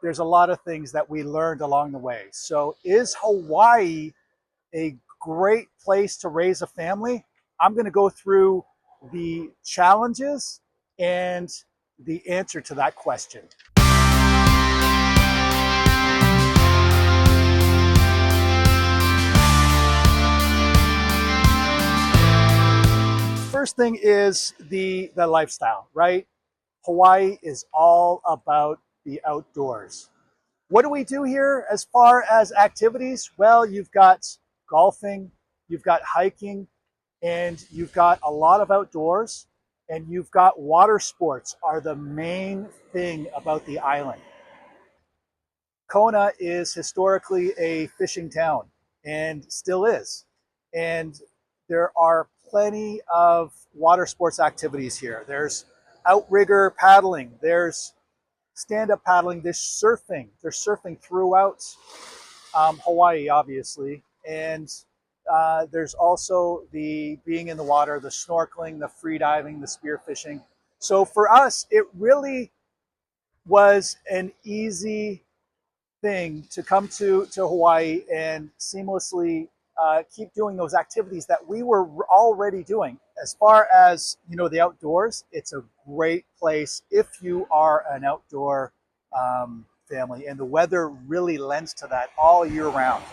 there's a lot of things that we learned along the way. So is Hawaii a great place to raise a family? I'm going to go through the challenges and the answer to that question. First thing is the lifestyle, right? Hawaii is all about the outdoors. What do we do here as far as activities? Well, you've got golfing, you've got hiking, and you've got a lot of outdoors, and you've got water sports are the main thing about the island. Kona is historically a fishing town and still is. And there are plenty of water sports activities here. There's outrigger paddling, there's stand-up paddling, there's surfing. There's surfing throughout Hawaii, obviously. And there's also the being in the water, the snorkeling, the free diving, the spear fishing. So for us, it really was an easy thing to come to Hawaii and seamlessly keep doing those activities that we were already doing. As far as the outdoors, it's a great place if you are an outdoor family, and the weather really lends to that all year round.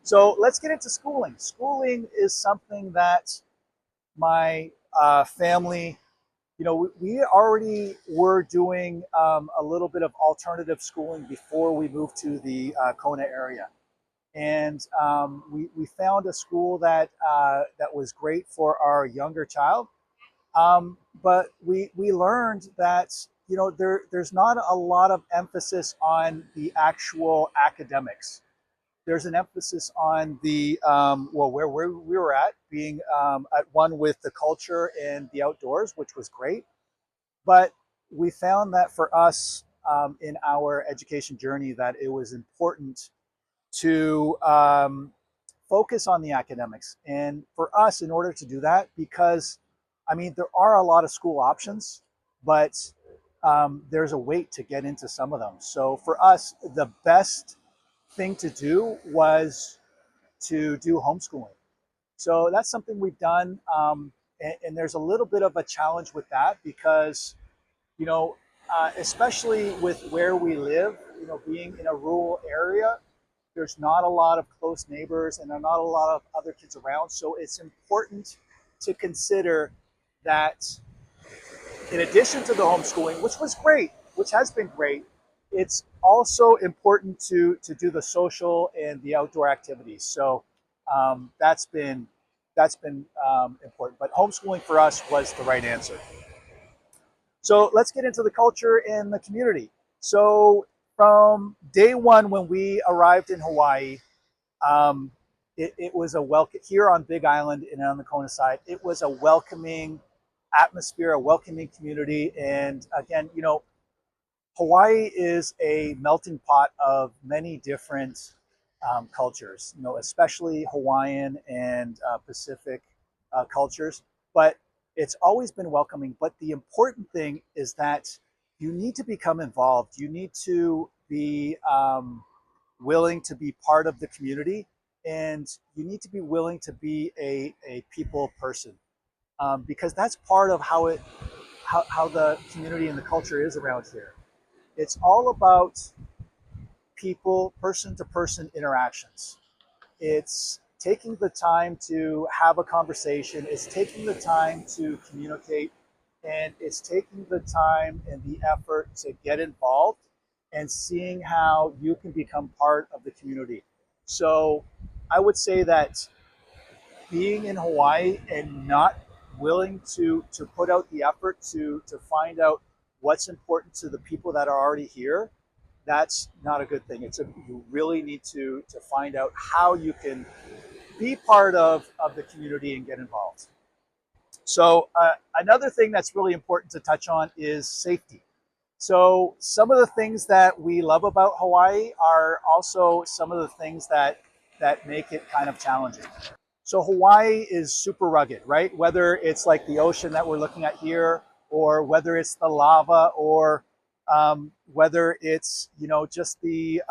So let's get into schooling. Schooling is something that my family, we already were doing a little bit of alternative schooling before we moved to the Kona area. And we found a school that was great for our younger child. But we learned that, there's not a lot of emphasis on the actual academics. There's an emphasis on the where we were at, being at one with the culture and the outdoors, which was great. But we found that for us in our education journey, that it was important to focus on the academics. And for us, in order to do that, because there are a lot of school options, but there's a wait to get into some of them. So for us, the best thing to do was to do homeschooling. So that's something we've done. And there's a little bit of a challenge with that because, especially with where we live, being in a rural area, there's not a lot of close neighbors and there are not a lot of other kids around. So it's important to consider that in addition to the homeschooling, which was great, which has been great, it's also important to do the social and the outdoor activities. So that's been important. But homeschooling for us was the right answer. So let's get into the culture and the community. So from day one when we arrived in Hawaii, it was a welcome here on Big Island and on the Kona side. It was a welcoming atmosphere, a welcoming community, and again, Hawaii is a melting pot of many different cultures, especially Hawaiian and Pacific cultures. But it's always been welcoming. But the important thing is that you need to become involved. You need to be willing to be part of the community, and you need to be willing to be a people person, because that's part of how the community and the culture is around here. It's all about people, person to person interactions. It's taking the time to have a conversation. It's taking the time to communicate, and it's taking the time and the effort to get involved and seeing how you can become part of the community. So I would say that being in Hawaii and not willing to put out the effort to find out what's important to the people that are already here, that's not a good thing. You really need to find out how you can be part of the community and get involved. So another thing that's really important to touch on is safety. So some of the things that we love about Hawaii are also some of the things that make it kind of challenging. So Hawaii is super rugged, right? Whether it's like the ocean that we're looking at here, or whether it's the lava, or whether it's just the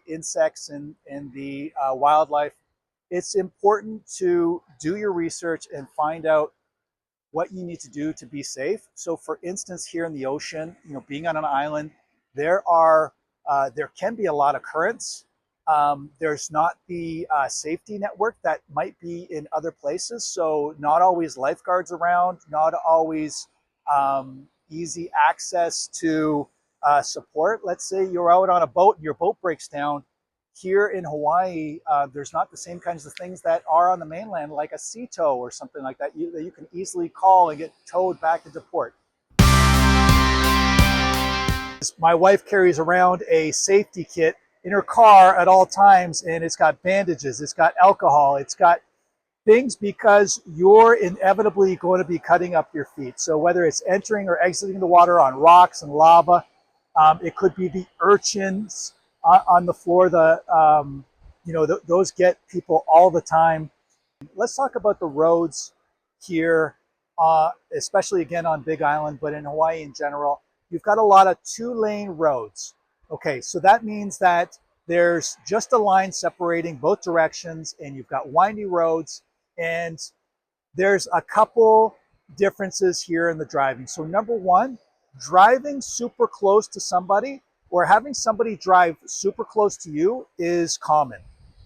insects and the wildlife. It's important to do your research and find out what you need to do to be safe. So, for instance, here in the ocean, being on an island, there can be a lot of currents. There's not the safety network that might be in other places. So, not always lifeguards around, not always easy access to support. Let's say you're out on a boat and your boat breaks down. Here in Hawaii, there's not the same kinds of things that are on the mainland, like a sea tow or something like that, that you can easily call and get towed back into port. My wife carries around a safety kit in her car at all times, and it's got bandages, it's got alcohol, it's got things because you're inevitably going to be cutting up your feet. So whether it's entering or exiting the water on rocks and lava, it could be the urchins on the floor. Those get people all the time. Let's talk about the roads here, especially again on Big Island, but in Hawaii in general. You've got a lot of two-lane roads. Okay, so that means that there's just a line separating both directions, and you've got windy roads, and there's a couple differences here in the driving. So number one, driving super close to somebody or having somebody drive super close to you is common.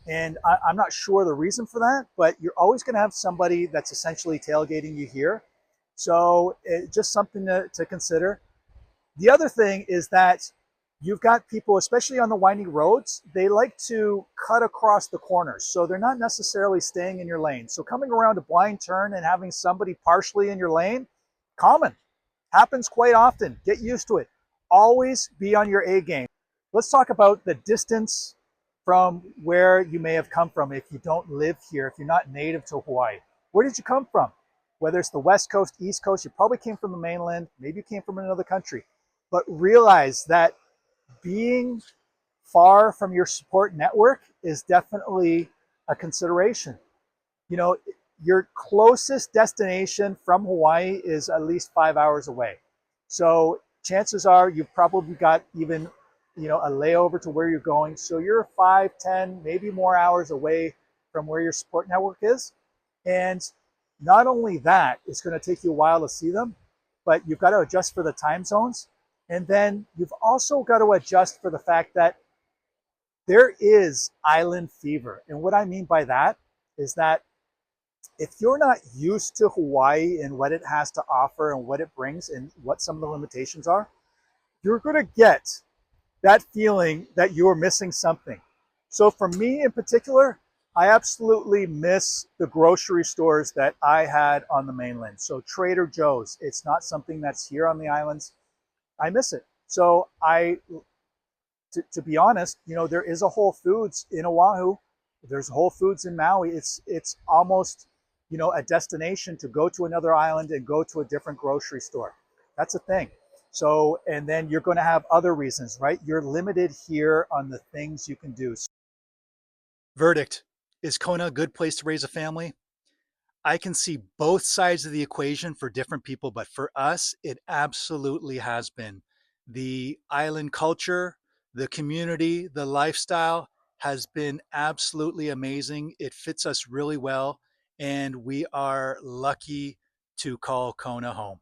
And I'm not sure the reason for that, but you're always going to have somebody that's essentially tailgating you here. So just something to consider. The other thing is that you've got people, especially on the winding roads, they like to cut across the corners. So they're not necessarily staying in your lane. So coming around a blind turn and having somebody partially in your lane, common, happens quite often. Get used to it. Always be on your A game. Let's talk about the distance from where you may have come from if you don't live here, if you're not native to Hawaii. Where did you come from? Whether it's the West Coast, East Coast, you probably came from the mainland, maybe you came from another country. But realize that being far from your support network is definitely a consideration. Your closest destination from Hawaii is at least 5 hours away. So chances are you've probably got even, a layover to where you're going. So you're 5, 10, maybe more hours away from where your support network is. And not only that, it's going to take you a while to see them, but you've got to adjust for the time zones. And then you've also got to adjust for the fact that there is island fever. And what I mean by that is that if you're not used to Hawaii and what it has to offer and what it brings and what some of the limitations are, you're going to get that feeling that you're missing something. So for me in particular, I absolutely miss the grocery stores that I had on the mainland. So Trader Joe's, it's not something that's here on the islands. I miss it. So to be honest, there is a Whole Foods in Oahu. There's Whole Foods in Maui. It's almost, a destination to go to another island and go to a different grocery store. That's a thing. So, and then you're going to have other reasons, right? You're limited here on the things you can do. Verdict: is Kona a good place to raise a family? I can see both sides of the equation for different people, but for us, it absolutely has been. The island culture, the community, the lifestyle has been absolutely amazing. It fits us really well, and we are lucky to call Kona home.